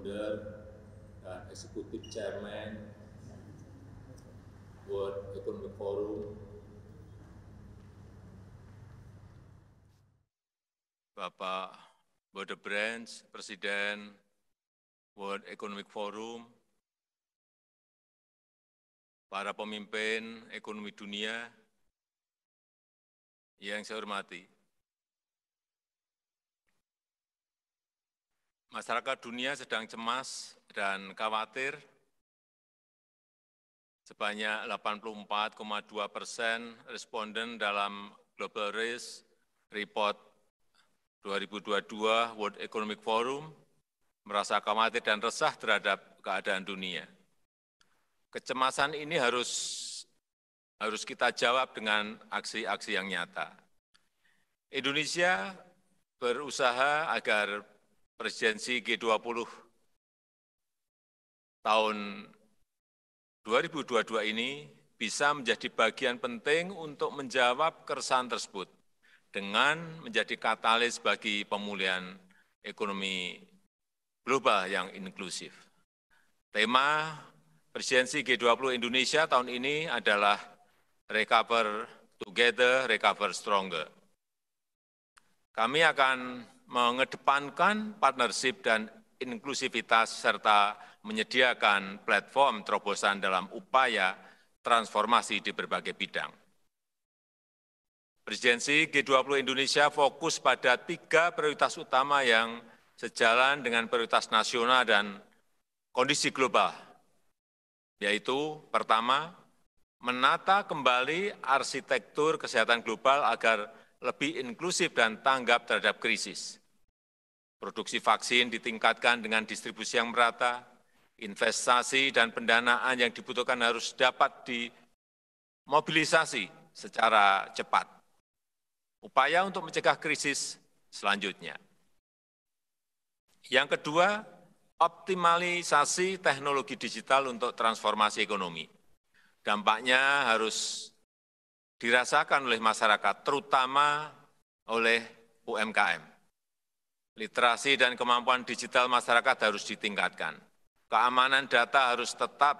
founder dan Executive Chairman World Economic Forum, Bapak Bode Branch, Presiden World Economic Forum, para pemimpin ekonomi dunia yang saya hormati, masyarakat dunia sedang cemas dan khawatir. Sebanyak 84,2% responden dalam Global Risk Report 2022 World Economic Forum merasa khawatir dan resah terhadap keadaan dunia. Kecemasan ini harus kita jawab dengan aksi-aksi yang nyata. Indonesia berusaha agar presidensi G20 tahun 2022 ini bisa menjadi bagian penting untuk menjawab keresahan tersebut dengan menjadi katalis bagi pemulihan ekonomi global yang inklusif. Tema presidensi G20 Indonesia tahun ini adalah Recover Together, Recover Stronger. Kami akan mengedepankan partnership dan inklusivitas serta menyediakan platform terobosan dalam upaya transformasi di berbagai bidang. Presidensi G20 Indonesia fokus pada 3 prioritas utama yang sejalan dengan prioritas nasional dan kondisi global, yaitu pertama, menata kembali arsitektur kesehatan global agar lebih inklusif dan tanggap terhadap krisis. Produksi vaksin ditingkatkan dengan distribusi yang merata, investasi dan pendanaan yang dibutuhkan harus dapat dimobilisasi secara cepat. Upaya untuk mencegah krisis selanjutnya. Yang kedua, optimalisasi teknologi digital untuk transformasi ekonomi. Dampaknya harus dirasakan oleh masyarakat, terutama oleh UMKM. Literasi dan kemampuan digital masyarakat harus ditingkatkan. Keamanan data harus tetap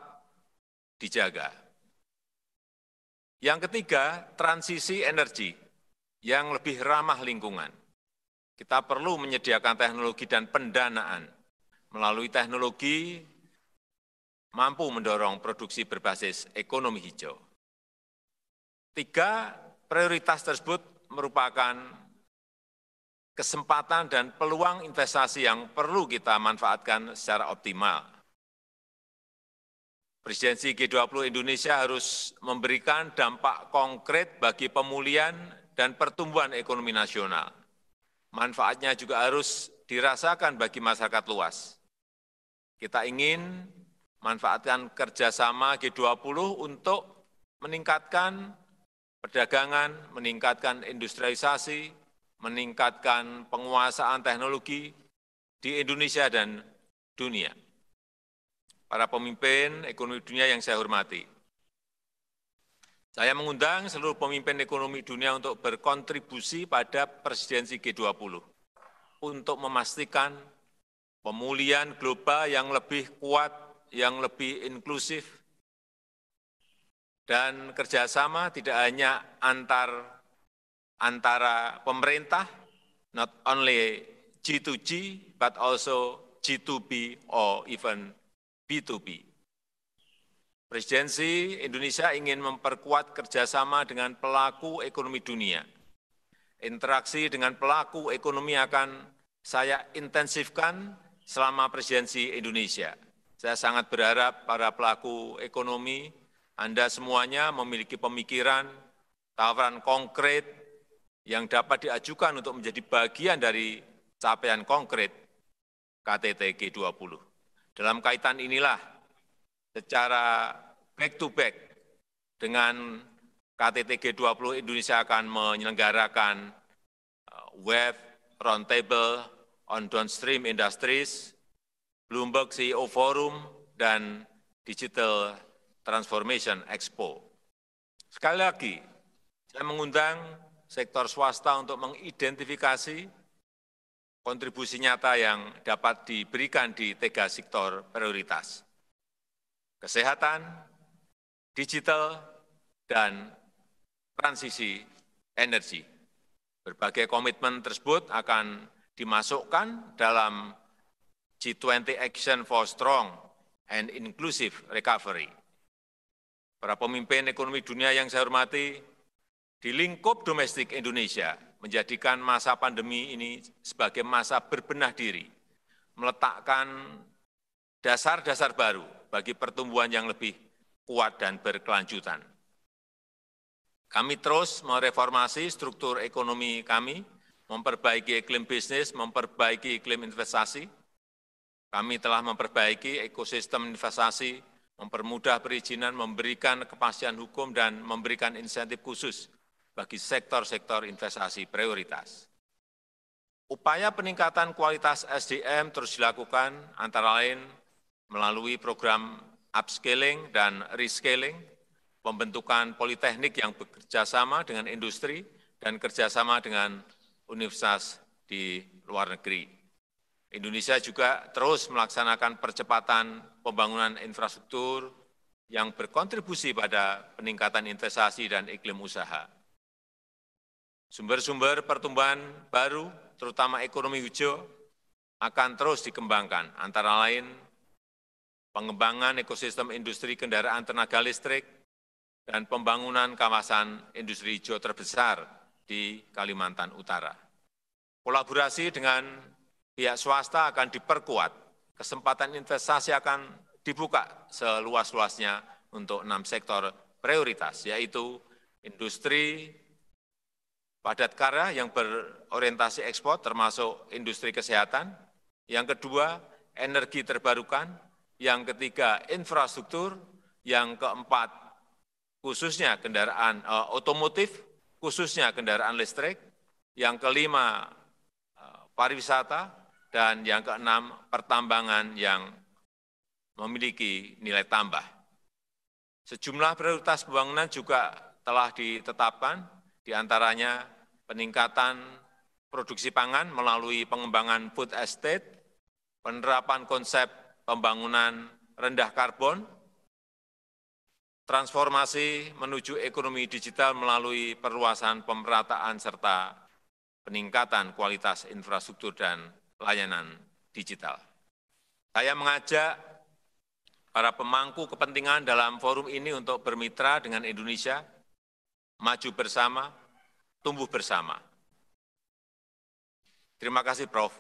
dijaga. Yang ketiga, transisi energi yang lebih ramah lingkungan. Kita perlu menyediakan teknologi dan pendanaan. Melalui teknologi, mampu mendorong produksi berbasis ekonomi hijau. 3 prioritas tersebut merupakan kesempatan dan peluang investasi yang perlu kita manfaatkan secara optimal. Presidensi G20 Indonesia harus memberikan dampak konkret bagi pemulihan dan pertumbuhan ekonomi nasional. Manfaatnya juga harus dirasakan bagi masyarakat luas. Kita ingin manfaatkan kerjasama G20 untuk meningkatkan perdagangan, meningkatkan industrialisasi, meningkatkan penguasaan teknologi di Indonesia dan dunia. Para pemimpin ekonomi dunia yang saya hormati, saya mengundang seluruh pemimpin ekonomi dunia untuk berkontribusi pada presidensi G20 untuk memastikan pemulihan global yang lebih kuat, yang lebih inklusif, dan kerjasama tidak hanya antara pemerintah, not only G2G, but also G2B or even B2B. Presidensi Indonesia ingin memperkuat kerjasama dengan pelaku ekonomi dunia. Interaksi dengan pelaku ekonomi akan saya intensifkan selama presidensi Indonesia. Saya sangat berharap para pelaku ekonomi, Anda semuanya memiliki pemikiran, tawaran konkret yang dapat diajukan untuk menjadi bagian dari capaian konkret KTT G20. Dalam kaitan inilah, secara back-to-back dengan KTT G20, Indonesia akan menyelenggarakan Web Roundtable on Downstream Industries, Bloomberg CEO Forum, dan Digital Transformation Expo. Sekali lagi, saya mengundang sektor swasta untuk mengidentifikasi kontribusi nyata yang dapat diberikan di 3 sektor prioritas: kesehatan, digital, dan transisi energi. Berbagai komitmen tersebut akan dimasukkan dalam G20 Action for Strong and Inclusive Recovery. Para pemimpin ekonomi dunia yang saya hormati, di lingkup domestik Indonesia menjadikan masa pandemi ini sebagai masa berbenah diri, meletakkan dasar-dasar baru bagi pertumbuhan yang lebih kuat dan berkelanjutan. Kami terus mereformasi struktur ekonomi kami, memperbaiki iklim bisnis, memperbaiki iklim investasi. Kami telah memperbaiki ekosistem investasi, mempermudah perizinan, memberikan kepastian hukum, dan memberikan insentif khusus bagi sektor-sektor investasi prioritas. Upaya peningkatan kualitas SDM terus dilakukan, antara lain melalui program upscaling dan rescaling, pembentukan politeknik yang bekerjasama dengan industri dan kerjasama dengan universitas di luar negeri. Indonesia juga terus melaksanakan percepatan pembangunan infrastruktur yang berkontribusi pada peningkatan investasi dan iklim usaha. Sumber-sumber pertumbuhan baru, terutama ekonomi hijau, akan terus dikembangkan, antara lain pengembangan ekosistem industri kendaraan tenaga listrik, dan pembangunan kawasan industri hijau terbesar di Kalimantan Utara. Kolaborasi dengan pihak swasta akan diperkuat, kesempatan investasi akan dibuka seluas-luasnya untuk 6 sektor prioritas, yaitu industri padat karya yang berorientasi ekspor, termasuk industri kesehatan. Yang kedua, energi terbarukan. Yang ketiga, infrastruktur. Yang keempat, khususnya kendaraan otomotif, khususnya kendaraan listrik. Yang kelima, pariwisata. Dan yang keenam, pertambangan yang memiliki nilai tambah. Sejumlah prioritas pembangunan juga telah ditetapkan, di antaranya peningkatan produksi pangan melalui pengembangan food estate, penerapan konsep pembangunan rendah karbon, transformasi menuju ekonomi digital melalui perluasan pemerataan serta peningkatan kualitas infrastruktur dan layanan digital. Saya mengajak para pemangku kepentingan dalam forum ini untuk bermitra dengan Indonesia, maju bersama, tumbuh bersama. Terima kasih, Prof.